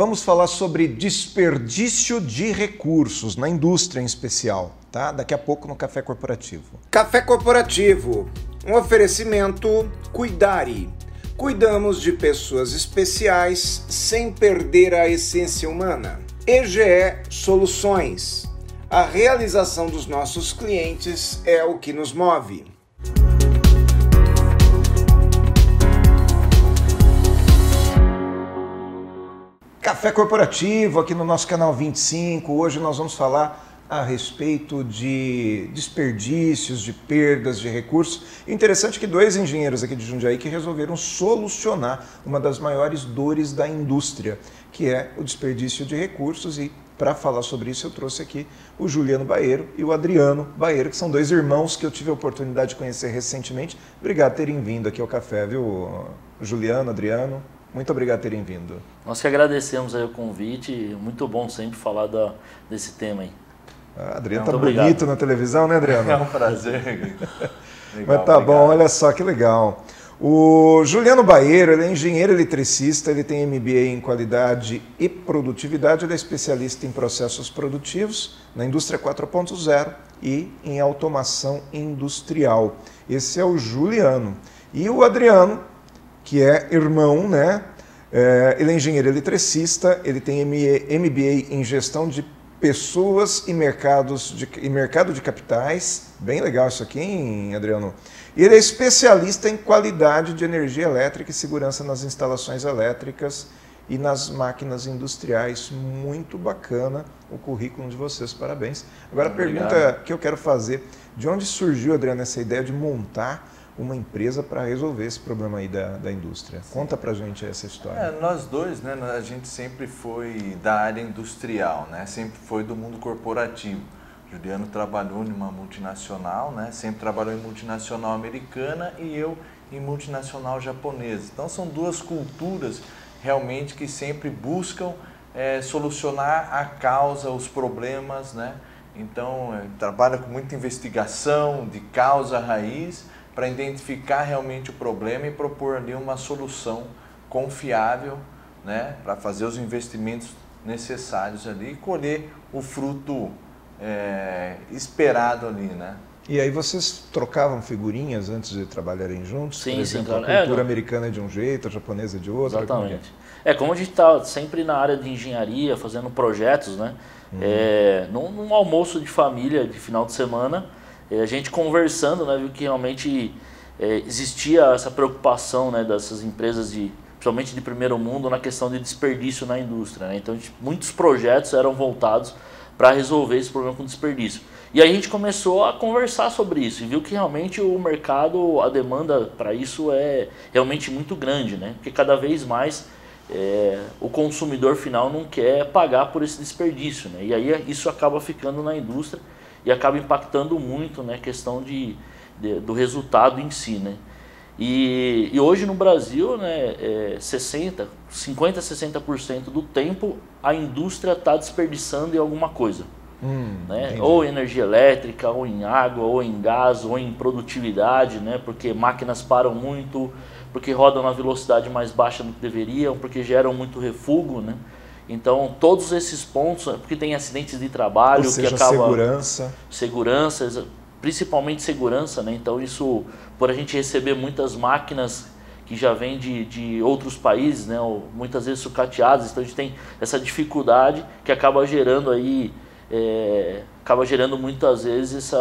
vamos falar sobre desperdício de recursos, na indústria em especial, tá? Daqui a pouco no Café Corporativo. Café Corporativo, um oferecimento Cuidare. Cuidamos de pessoas especiais sem perder a essência humana. EGE Soluções. A realização dos nossos clientes é o que nos move. Café Corporativo aqui no nosso canal 25. Hoje nós vamos falar a respeito de desperdícios, de perdas de recursos. Interessante que dois engenheiros aqui de Jundiaí que resolveram solucionar uma das maiores dores da indústria, que é o desperdício de recursos. E para falar sobre isso eu trouxe aqui o Juliano Baeiro e o Adriano Baeiro, que são dois irmãos que eu tive a oportunidade de conhecer recentemente. Obrigado por terem vindo aqui ao café, viu, Juliano, Adriano? Muito obrigado por terem vindo. Nós que agradecemos aí o convite, muito bom sempre falar desse tema aí. Adriano tá bonito na televisão, né, Adriano? É um prazer. Legal, mas tá bom, olha só que legal. O Juliano Baeiro, ele é engenheiro eletricista, ele tem MBA em qualidade e produtividade, ele é especialista em processos produtivos na indústria 4.0 e em automação industrial. Esse é o Juliano. E o Adriano, que é irmão, né? Ele é engenheiro eletricista, ele tem MBA em gestão de pessoas e mercado de capitais. Bem legal isso aqui, hein, Adriano? E ele é especialista em qualidade de energia elétrica e segurança nas instalações elétricas e nas máquinas industriais. Muito bacana o currículo de vocês, parabéns. Agora a pergunta que eu quero fazer, de onde surgiu, Adriano, essa ideia de montar uma empresa para resolver esse problema aí da indústria? Conta pra gente essa história. Nós dois, né, a gente sempre foi da área industrial, né, sempre foi do mundo corporativo. Juliano trabalhou em uma multinacional, né, sempre trabalhou em multinacional americana e eu em multinacional japonesa. Então são duas culturas realmente que sempre buscam solucionar a causa, os problemas, né. Então trabalha com muita investigação de causa raiz, para identificar realmente o problema e propor ali uma solução confiável, né, para fazer os investimentos necessários ali e colher o fruto esperado ali, né? E aí vocês trocavam figurinhas antes de trabalharem juntos? Sim, por exemplo, sim, claro. A cultura americana é de um jeito, a japonesa é de outro. Exatamente. Como a gente está sempre na área de engenharia, fazendo projetos, né? Num almoço de família de final de semana, a gente conversando, né, viu que realmente existia essa preocupação, né, dessas empresas, principalmente de primeiro mundo, na questão de desperdício na indústria, né? Então muitos projetos eram voltados para resolver esse problema com desperdício. E aí a gente começou a conversar sobre isso e viu que realmente o mercado, a demanda para isso é realmente muito grande, né? Porque cada vez mais o consumidor final não quer pagar por esse desperdício, né? E aí isso acaba ficando na indústria e acaba impactando muito, né, a questão do resultado em si, né? E hoje no Brasil, né, 50%, 60% do tempo a indústria está desperdiçando em alguma coisa. Né? Ou em energia elétrica, ou em água, ou em gás, ou em produtividade, né? Porque máquinas param muito, porque rodam na velocidade mais baixa do que deveriam, porque geram muito refúgio, né? Então, todos esses pontos, porque tem acidentes de trabalho, ou seja, que acaba... Segurança, principalmente segurança, né? Então, isso, por a gente receber muitas máquinas que já vêm de outros países, né? Ou muitas vezes sucateadas, então a gente tem essa dificuldade que acaba gerando aí, muitas vezes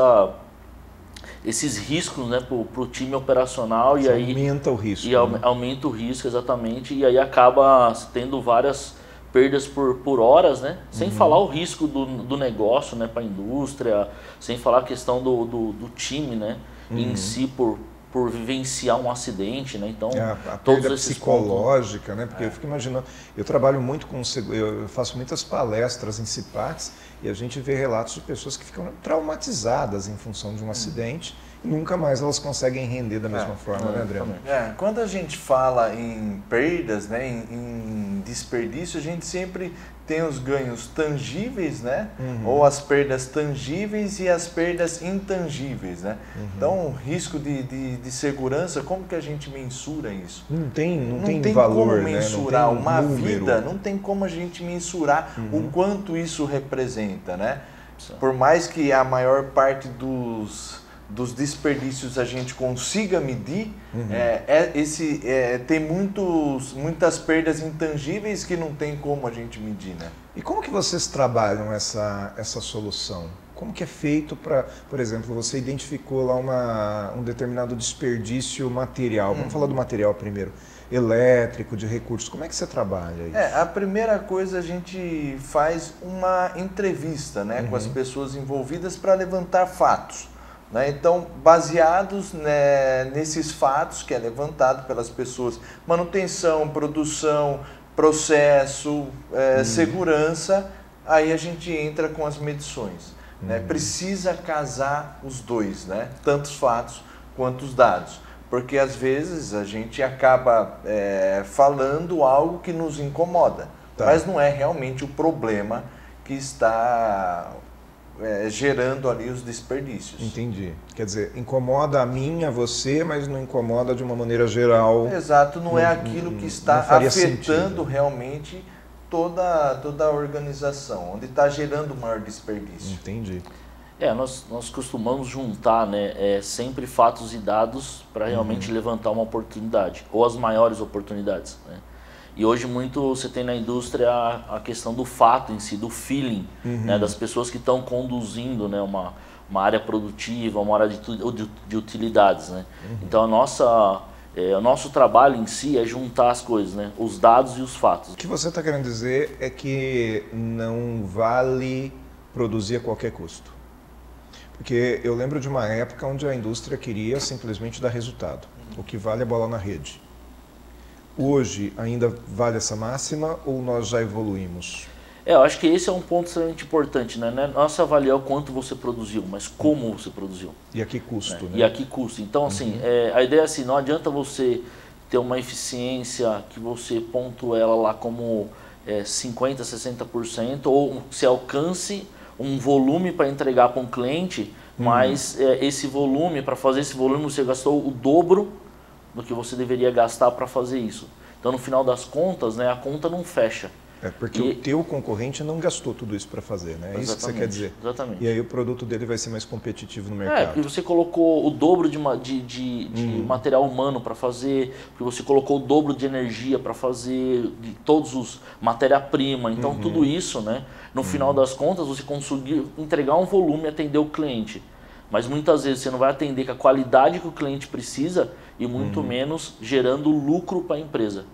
esses riscos, né, para o time operacional. E aí aumenta o risco. E aumenta o risco, exatamente, e aí acaba tendo várias perdas por horas, né? Sem falar o risco do negócio, né, para a indústria, sem falar a questão do time, né, em si por vivenciar um acidente, né? Então, a todos perda esses psicológica, pontos, né? Porque eu fico imaginando, eu trabalho muito com eu faço muitas palestras em CIPATs e a gente vê relatos de pessoas que ficam traumatizadas em função de um acidente e nunca mais elas conseguem render da mesma forma, né, Adriano? Quando a gente fala em perdas, né, em desperdício, a gente sempre tem os ganhos tangíveis, né? Ou as perdas tangíveis e as perdas intangíveis, né? Então, risco de segurança, como que a gente mensura isso? Não tem valor, como né? mensurar não tem uma número. vida, não tem como a gente mensurar o quanto isso representa, né? Por mais que a maior parte dos desperdícios a gente consiga medir, tem muitas perdas intangíveis que não tem como a gente medir, né? E como que vocês trabalham essa solução? Como que é feito para, por exemplo, você identificou lá um determinado desperdício material, vamos falar do material primeiro, elétrico, de recursos, como é que você trabalha isso? A primeira coisa, a gente faz uma entrevista, né, com as pessoas envolvidas para levantar fatos. Né? Então, baseados, né, nesses fatos que é levantado pelas pessoas, manutenção, produção, processo, segurança, aí a gente entra com as medições. Né? Precisa casar os dois, né? Tanto os fatos quanto os dados, porque às vezes a gente acaba falando algo que nos incomoda, mas não é realmente o problema que está gerando ali os desperdícios. Entendi. Quer dizer, incomoda a mim, a você, mas não incomoda de uma maneira geral. Exato, não é aquilo que está afetando realmente toda a organização, onde está gerando o maior desperdício. Entendi. Nós costumamos juntar, né, sempre fatos e dados para realmente levantar uma oportunidade, ou as maiores oportunidades, né? E hoje muito você tem na indústria a questão do fato em si, do feeling, né, das pessoas que estão conduzindo, né, uma área produtiva, uma área de utilidades, né? Então o nosso trabalho em si é juntar as coisas, né, os dados e os fatos. O que você está querendo dizer é que não vale produzir a qualquer custo. Porque eu lembro de uma época onde a indústria queria simplesmente dar resultado. O que vale é bola na rede. Hoje ainda vale essa máxima ou nós já evoluímos? Eu acho que esse é um ponto extremamente importante, né? Não é só avaliar o quanto você produziu, mas como você produziu. E a que custo, né? E a que custo. Então, assim, a ideia é assim, não adianta você ter uma eficiência que você pontua ela lá como 50%, 60%, ou se alcance um volume para entregar para um cliente, mas esse volume, para fazer esse volume, você gastou o dobro do que você deveria gastar para fazer isso. Então, no final das contas, né, a conta não fecha. Porque o teu concorrente não gastou tudo isso para fazer, né? É isso que você quer dizer. Exatamente. E aí o produto dele vai ser mais competitivo no mercado. Porque você colocou o dobro de material humano para fazer, porque você colocou o dobro de energia para fazer, de todos os matéria-prima. Então, tudo isso, né, no final das contas, você conseguir entregar um volume e atender o cliente. Mas muitas vezes você não vai atender com a qualidade que o cliente precisa e muito menos gerando lucro para a empresa.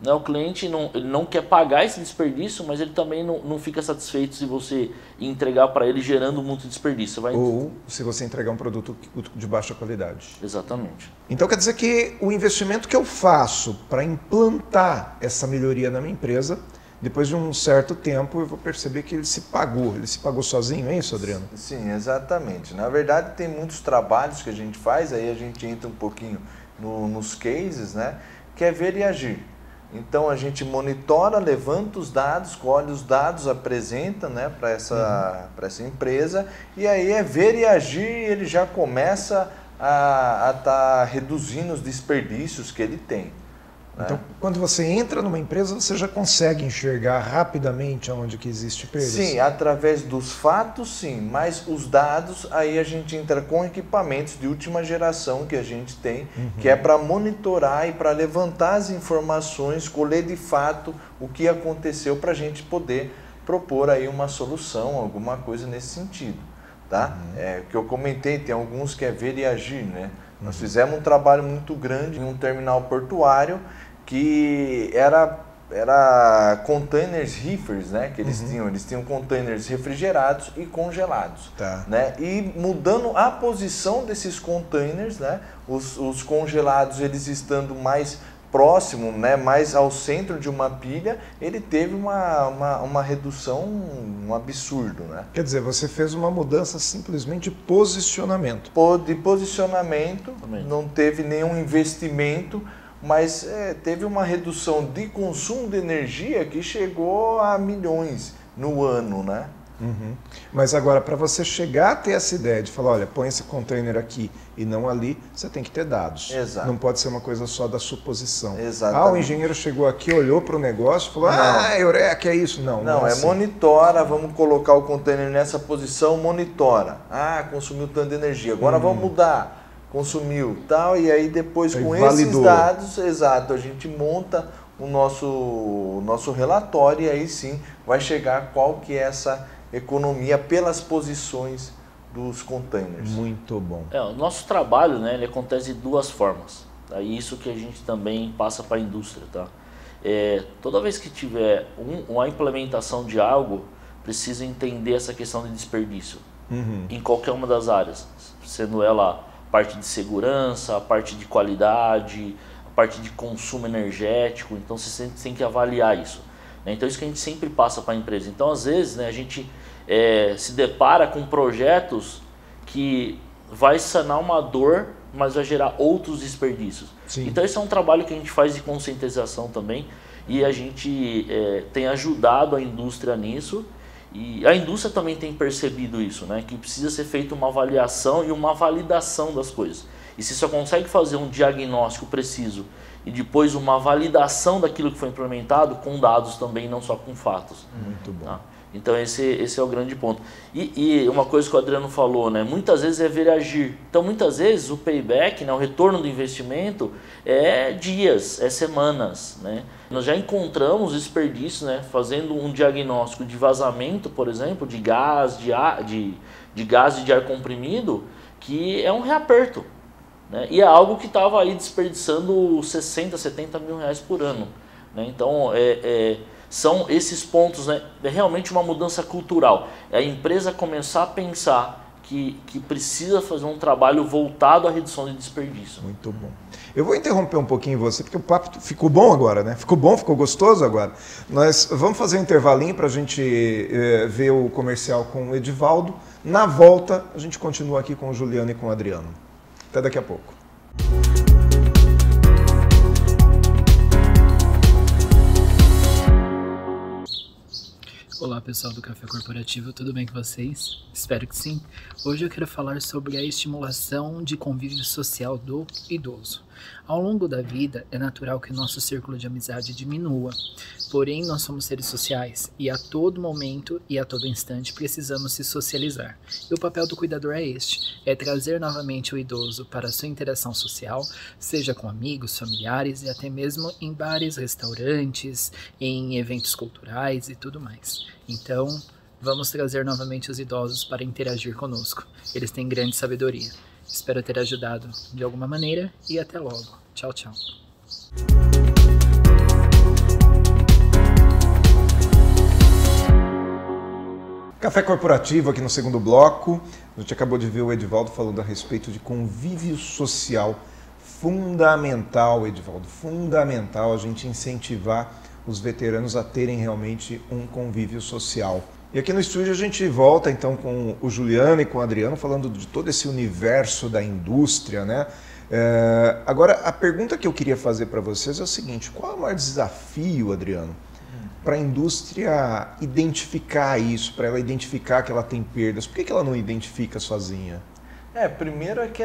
Né? O cliente ele não quer pagar esse desperdício, mas ele também não fica satisfeito se você entregar para ele gerando muito desperdício. Ou se você entregar um produto de baixa qualidade. Exatamente. Então quer dizer que o investimento que eu faço para implantar essa melhoria na minha empresa, depois de um certo tempo eu vou perceber que ele se pagou sozinho, é isso, Adriano? Sim, exatamente. Na verdade tem muitos trabalhos que a gente faz, aí a gente entra um pouquinho nos cases, né, que é ver e agir. Então a gente monitora, levanta os dados, colhe os dados, apresenta, né, para essa empresa, e aí é ver e agir, e ele já começa a estar reduzindo os desperdícios que ele tem. Então, quando você entra numa empresa, você já consegue enxergar rapidamente onde que existe perdas? Sim, através dos fatos, sim, mas os dados, aí a gente entra com equipamentos de última geração que a gente tem, que é para monitorar e para levantar as informações, colher de fato o que aconteceu para a gente poder propor aí uma solução, alguma coisa nesse sentido. Tá? O que eu comentei, tem alguns que é ver e agir, né? Nós fizemos um trabalho muito grande em um terminal portuário que era containers reefers, né, que eles tinham containers refrigerados e congelados, né, e mudando a posição desses containers, né, os congelados eles estando mais próximo, né, mais ao centro de uma pilha, ele teve uma redução, um absurdo, né. Quer dizer, você fez uma mudança simplesmente de posicionamento. De posicionamento, não teve nenhum investimento, mas teve uma redução de consumo de energia que chegou a milhões no ano, né? Uhum. Mas agora, para você chegar a ter essa ideia de falar, olha, põe esse container aqui e não ali, você tem que ter dados. Exato. Não pode ser uma coisa só da suposição. Exatamente. O engenheiro chegou aqui, olhou para o negócio e falou, eureka, é isso. Não é assim. Monitora, vamos colocar o container nessa posição, monitora. Consumiu tanto de energia, agora vamos mudar. Consumiu, tal, e aí depois com esses dados, exato, a gente monta o nosso relatório e aí sim vai chegar qual que é essa economia pelas posições dos containers. Muito bom. O nosso trabalho, né, ele acontece de duas formas. Tá? E isso que a gente também passa para a indústria. Tá? Toda vez que tiver uma implementação de algo, precisa entender essa questão de desperdício. Em qualquer uma das áreas, sendo ela a parte de segurança, a parte de qualidade, a parte de consumo energético. Então você sempre tem que avaliar isso. Né? Então isso que a gente sempre passa para a empresa. Então às vezes, né, a gente se depara com projetos que vai sanar uma dor, mas vai gerar outros desperdícios. Sim. Então esse é um trabalho que a gente faz de conscientização também e a gente tem ajudado a indústria nisso e a indústria também tem percebido isso, né? Que precisa ser feita uma avaliação e uma validação das coisas. E se só consegue fazer um diagnóstico preciso e depois uma validação daquilo que foi implementado com dados também, não só com fatos. Muito bom. Tá? Então esse é o grande ponto. E uma coisa que o Adriano falou, né? Muitas vezes é ver agir. Então muitas vezes o payback, né? O retorno do investimento é dias, é semanas. Né? Nós já encontramos desperdícios, né? Fazendo um diagnóstico de vazamento, por exemplo, de gás, de gás e de ar comprimido, que é um reaperto. Né? E é algo que estava aí desperdiçando 60, 70 mil reais por ano. Né? Então são esses pontos, né? É realmente uma mudança cultural. É a empresa começar a pensar que precisa fazer um trabalho voltado à redução de desperdício. Muito bom. Eu vou interromper um pouquinho você, porque o papo ficou bom agora, né? Ficou bom, ficou gostoso agora. Nós vamos fazer um intervalinho para a gente ver o comercial com o Edivaldo. Na volta, a gente continua aqui com o Juliano e com o Adriano. Até daqui a pouco. Olá pessoal do Café Corporativo, tudo bem com vocês? Espero que sim. Hoje eu quero falar sobre a estimulação de convívio social do idoso. Ao longo da vida, é natural que o nosso círculo de amizade diminua, porém nós somos seres sociais e a todo momento e a todo instante precisamos se socializar. E o papel do cuidador é este, é trazer novamente o idoso para a sua interação social, seja com amigos, familiares e até mesmo em bares, restaurantes, em eventos culturais e tudo mais. Então, vamos trazer novamente os idosos para interagir conosco. Eles têm grande sabedoria. Espero ter ajudado de alguma maneira e até logo. Tchau, tchau. Café Corporativo aqui no segundo bloco. A gente acabou de ver o Edivaldo falando a respeito de convívio social. Fundamental, Edivaldo, fundamental a gente incentivar os veteranos a terem realmente um convívio social. E aqui no estúdio a gente volta então com o Juliano e com o Adriano falando de todo esse universo da indústria, né? Agora, a pergunta que eu queria fazer para vocês é o seguinte: qual é o maior desafio, Adriano, para a indústria identificar isso, para ela identificar que ela tem perdas? Por que ela não identifica sozinha? Primeiro é que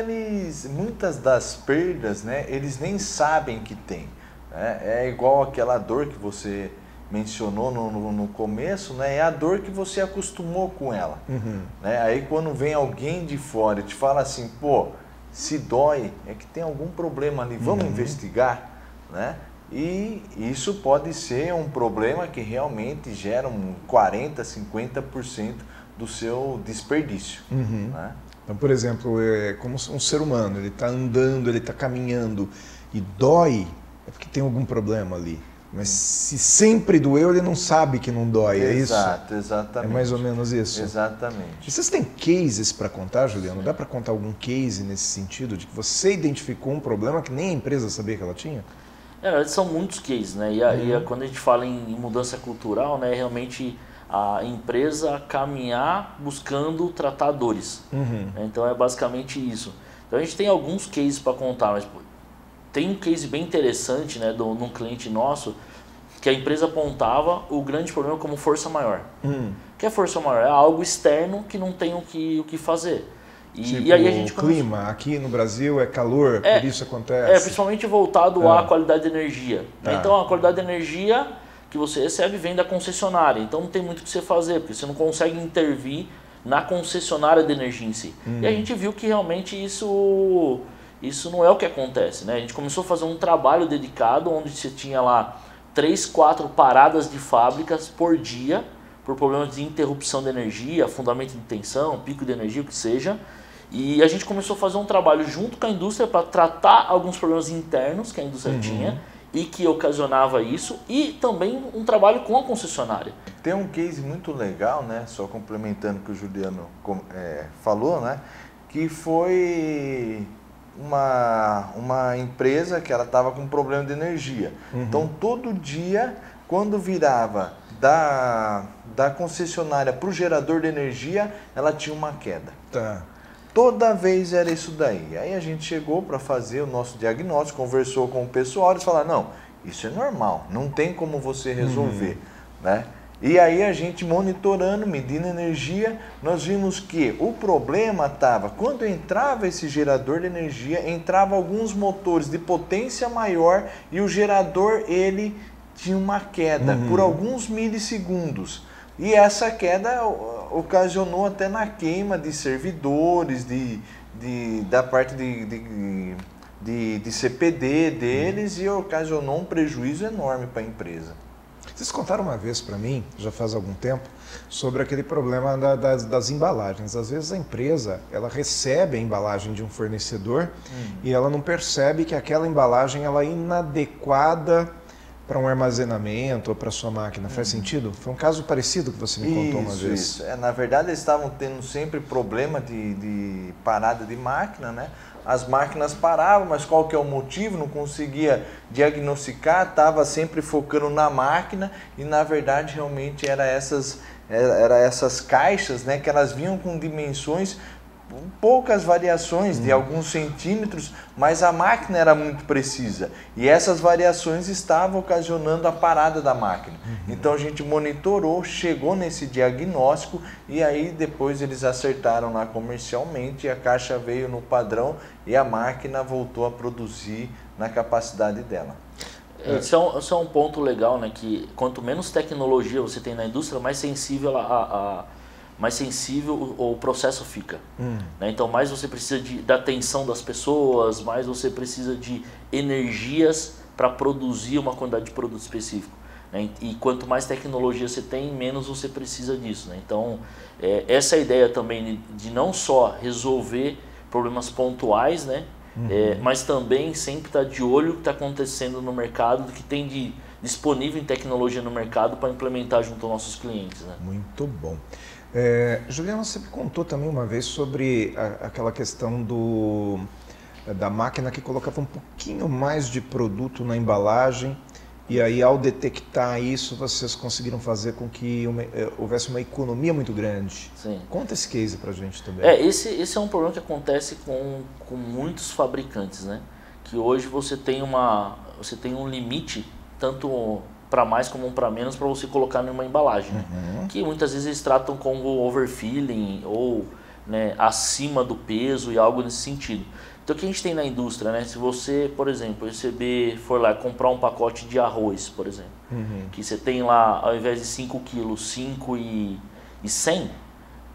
muitas das perdas, né, eles nem sabem que tem. Né? É igual aquela dor que você mencionou no começo, né? É a dor que você acostumou com ela. Né? Aí quando vem alguém de fora e te fala assim, pô, se dói, é que tem algum problema ali, vamos investigar, né? E isso pode ser um problema que realmente gera 40%, 50% do seu desperdício. Né? Então, por exemplo, como um ser humano, ele está andando, ele está caminhando e dói, é porque tem algum problema ali. Mas se sempre doeu, ele não sabe que não dói, é isso? Exatamente. É mais ou menos isso? Exatamente. E vocês têm cases para contar, Juliano? Dá para contar algum case nesse sentido, de que você identificou um problema que nem a empresa sabia que ela tinha? São muitos cases, né? E quando a gente fala em mudança cultural, né, realmente a empresa caminhar buscando tratar dores. Então é basicamente isso. Então a gente tem alguns cases para contar, mas tem um case bem interessante, né, num cliente nosso, que a empresa apontava o grande problema como força maior. O que é força maior? É algo externo que não tem o que fazer. E aí a gente clima, aqui no Brasil é calor, por isso acontece. Principalmente voltado à qualidade de energia. Tá. Então a qualidade de energia que você recebe vem da concessionária. Então não tem muito o que você fazer, porque você não consegue intervir na concessionária de energia em si. E a gente viu que realmente isso não é o que acontece, né? A gente começou a fazer um trabalho dedicado onde você tinha lá 3, 4 paradas de fábricas por dia por problemas de interrupção de energia, fundamento de tensão, pico de energia, o que seja. E a gente começou a fazer um trabalho junto com a indústria para tratar alguns problemas internos que a indústria tinha e que ocasionava isso, e também um trabalho com a concessionária. Tem um case muito legal, né? Só complementando o que o Juliano falou, né? Que foi uma empresa que ela estava com problema de energia. Então todo dia, quando virava da concessionária para o gerador de energia, ela tinha uma queda. Tá. Toda vez era isso daí. Aí a gente chegou para fazer o nosso diagnóstico, conversou com o pessoal, eles falaram, não, isso é normal, não tem como você resolver, né? E aí a gente monitorando, medindo energia, nós vimos que o problema estava, quando entrava esse gerador de energia, entrava alguns motores de potência maior e o gerador, ele tinha uma queda por alguns milissegundos. E essa queda ocasionou até na queima de servidores, da parte de CPD deles e ocasionou um prejuízo enorme para a empresa. Vocês contaram uma vez para mim, já faz algum tempo, sobre aquele problema das embalagens. Às vezes a empresa ela recebe a embalagem de um fornecedor e ela não percebe que aquela embalagem ela é inadequada para um armazenamento ou para sua máquina. Faz sentido? Foi um caso parecido que você me contou uma vez. Isso. Na verdade, eles estavam tendo sempre problema de parada de máquina, né? As máquinas paravam, mas qual que é o motivo? Não conseguia diagnosticar, estava sempre focando na máquina e, na verdade, realmente era essas caixas, né? Que elas vinham com dimensões, poucas variações de alguns centímetros, mas a máquina era muito precisa e essas variações estavam ocasionando a parada da máquina. Então a gente monitorou, chegou nesse diagnóstico e aí depois eles acertaram lá comercialmente, a caixa veio no padrão e a máquina voltou a produzir na capacidade dela. Isso é um ponto legal, né? Que quanto menos tecnologia você tem na indústria, mais sensível o processo fica. Né? Então mais você precisa da atenção das pessoas, mais você precisa de energias para produzir uma quantidade de produto específico. Né? E quanto mais tecnologia você tem, menos você precisa disso. Né? Então essa é a ideia também de não só resolver problemas pontuais, né? Mas também sempre estar de olho no que está acontecendo no mercado, do que tem disponível em tecnologia no mercado para implementar junto aos nossos clientes. Né? Muito bom. Juliano, você me contou também uma vez sobre aquela questão da máquina que colocava um pouquinho mais de produto na embalagem e aí ao detectar isso vocês conseguiram fazer com que houvesse uma economia muito grande. Sim. Conta esse case pra gente também. Esse é um problema que acontece com muitos fabricantes, né? Que hoje você tem um limite tanto para mais como para menos para você colocar numa embalagem, né? Que muitas vezes eles tratam como overfilling ou, né, acima do peso e algo nesse sentido. Então o que a gente tem na indústria, né? Se você, por exemplo, for lá comprar um pacote de arroz, por exemplo, que você tem lá, ao invés de 5 quilos, 5 e 100,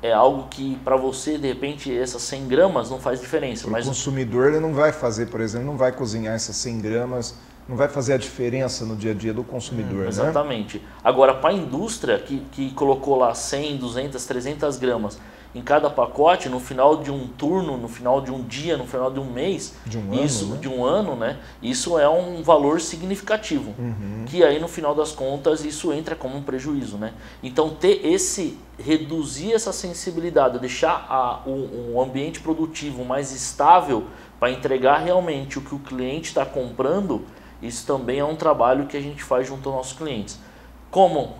é algo que para você, de repente, essas 100 gramas não faz diferença. Mas o consumidor ele não vai fazer, por exemplo, não vai cozinhar essas 100 gramas, não vai fazer a diferença no dia a dia do consumidor, né? Exatamente. Agora, para a indústria que colocou lá 100, 200, 300 gramas em cada pacote, no final de um turno, no final de um dia, no final de um mês, de um ano, né? Isso é um valor significativo, que aí no final das contas isso entra como um prejuízo, né? Então reduzir essa sensibilidade, deixar o ambiente produtivo mais estável para entregar realmente o que o cliente está comprando, isso também é um trabalho que a gente faz junto aos nossos clientes. Como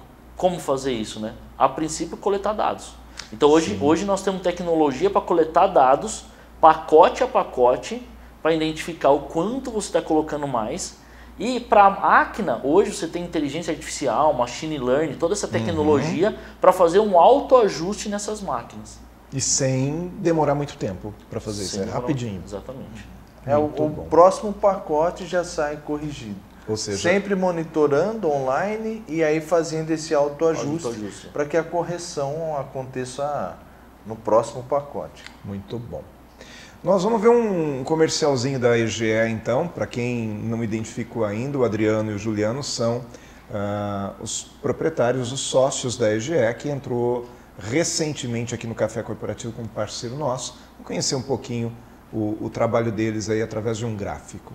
fazer isso, né? A princípio, coletar dados. Então hoje nós temos tecnologia para coletar dados, pacote a pacote, para identificar o quanto você está colocando mais. E para a máquina, hoje você tem inteligência artificial, machine learning, toda essa tecnologia para fazer um autoajuste nessas máquinas. E sem demorar muito tempo para fazer isso, rapidinho. Exatamente. O próximo pacote já sai corrigido. Ou seja, sempre monitorando online e aí fazendo esse autoajuste para que a correção aconteça no próximo pacote. Muito bom. Nós vamos ver um comercialzinho da EGE então. Para quem não identificou ainda, o Adriano e o Juliano são os proprietários, os sócios da EGE, que entrou recentemente aqui no Café Corporativo como parceiro nosso. Vamos conhecer um pouquinho o trabalho deles aí através de um gráfico.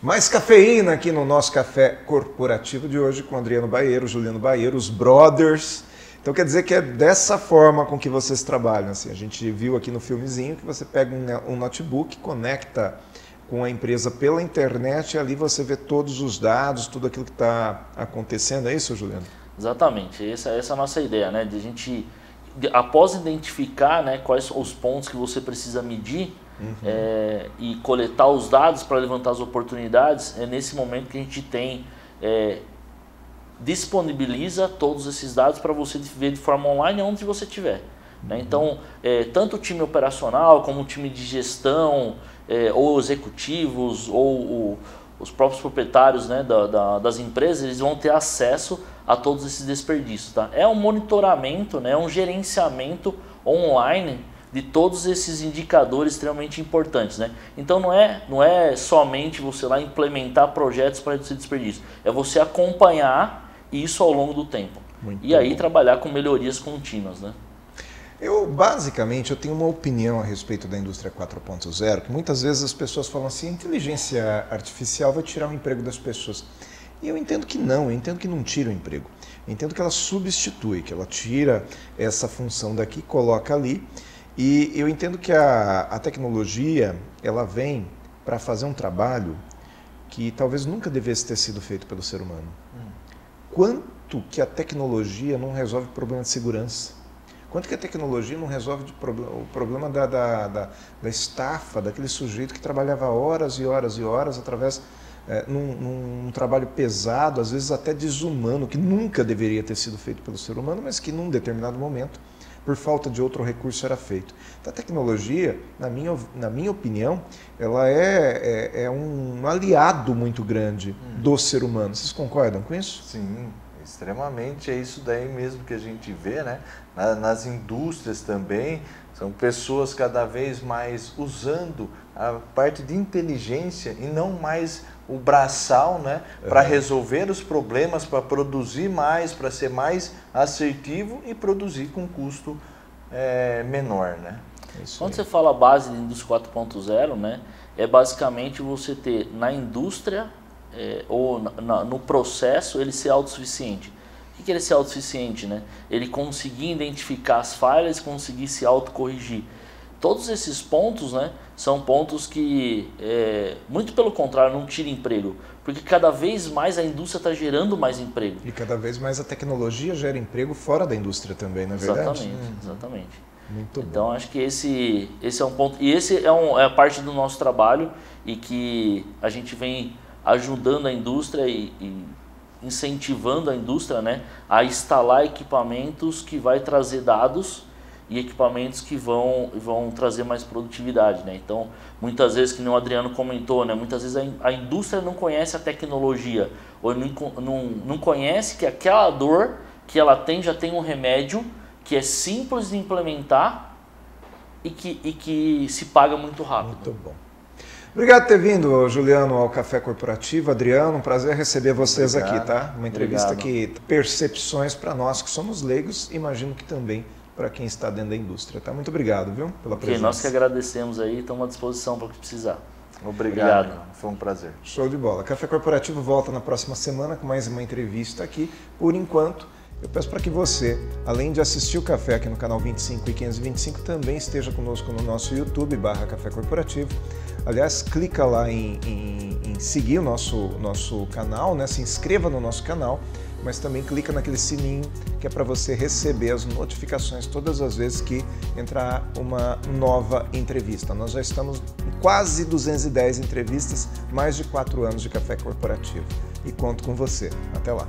Mais cafeína aqui no nosso Café Corporativo de hoje com Adriano Baeiro, Juliano Baeiro, os brothers. Então quer dizer que é dessa forma com que vocês trabalham. Assim, a gente viu aqui no filmezinho que você pega um notebook, conecta com a empresa pela internet e ali você vê todos os dados, tudo aquilo que está acontecendo. É isso, Juliano? Exatamente. Essa é a nossa ideia, né? De a gente, após identificar, né, quais são os pontos que você precisa medir, e coletar os dados para levantar as oportunidades, é nesse momento que a gente tem disponibiliza todos esses dados para você ver de forma online onde você estiver. Né? Então, tanto o time operacional como o time de gestão, ou executivos, ou os próprios proprietários, né, das empresas, eles vão ter acesso a todos esses desperdícios. Tá? É um monitoramento, né, um gerenciamento online de todos esses indicadores extremamente importantes, né? Então não é somente você lá implementar projetos para reduzir desperdício, é você acompanhar isso ao longo do tempo. E aí trabalhar com melhorias contínuas, né? Basicamente, eu tenho uma opinião a respeito da indústria 4.0, que muitas vezes as pessoas falam assim, a inteligência artificial vai tirar o emprego das pessoas. E eu entendo que não, tira o emprego. Eu entendo que ela substitui, que ela tira essa função daqui, coloca ali. E eu entendo que a tecnologia, ela vem para fazer um trabalho que talvez nunca devesse ter sido feito pelo ser humano. Quanto que a tecnologia não resolve o problema de segurança? Quanto que a tecnologia não resolve o problema da estafa, daquele sujeito que trabalhava horas e horas e horas através num trabalho pesado, às vezes até desumano, que nunca deveria ter sido feito pelo ser humano, mas que num determinado momento, por falta de outro recurso, era feito. Então, a tecnologia, na minha opinião, ela é um aliado muito grande do ser humano. Vocês concordam com isso? Sim, extremamente. É isso daí mesmo que a gente vê, né? Nas indústrias também, são pessoas cada vez mais usando a parte de inteligência e não mais o braçal, né, para resolver os problemas, para produzir mais, para ser mais assertivo e produzir com custo menor, né? Quando você fala base de indústria 4.0, né, é basicamente você ter na indústria ou no processo ele ser autossuficiente. O que é ele ser autossuficiente? Né? Ele conseguir identificar as falhas, conseguir se autocorrigir. Todos esses pontos, né, são pontos que, muito pelo contrário, não tiram emprego. Porque cada vez mais a indústria está gerando mais emprego. E cada vez mais a tecnologia gera emprego fora da indústria também, não é verdade? Exatamente. Muito bom. Então acho que esse é um ponto. E esse é a parte do nosso trabalho e que a gente vem ajudando a indústria e incentivando a indústria, né, a instalar equipamentos que vai trazer dados e equipamentos que vão trazer mais produtividade, né? Então, muitas vezes, que nem o Adriano comentou, né? Muitas vezes a indústria não conhece a tecnologia, ou não conhece que aquela dor que ela tem já tem um remédio que é simples de implementar e que se paga muito rápido. Muito bom. Obrigado por ter vindo, Juliano, ao Café Corporativo. Adriano, um prazer receber vocês aqui, tá? Uma entrevista que percepções para nós que somos leigos, imagino que também para quem está dentro da indústria, tá? Muito obrigado, viu, pela presença. Nós que agradecemos aí, estamos à disposição para o que precisar. Obrigado. Foi um prazer. Show de bola. Café Corporativo volta na próxima semana com mais uma entrevista aqui. Por enquanto, eu peço para que você, além de assistir o café aqui no canal 25 e 525, também esteja conosco no nosso YouTube, /Café Corporativo. Aliás, clica lá em seguir o nosso canal, né? Se inscreva no nosso canal, mas também clica naquele sininho que é para você receber as notificações todas as vezes que entrar uma nova entrevista. Nós já estamos em quase 210 entrevistas, mais de 4 anos de Café Corporativo. E conto com você. Até lá.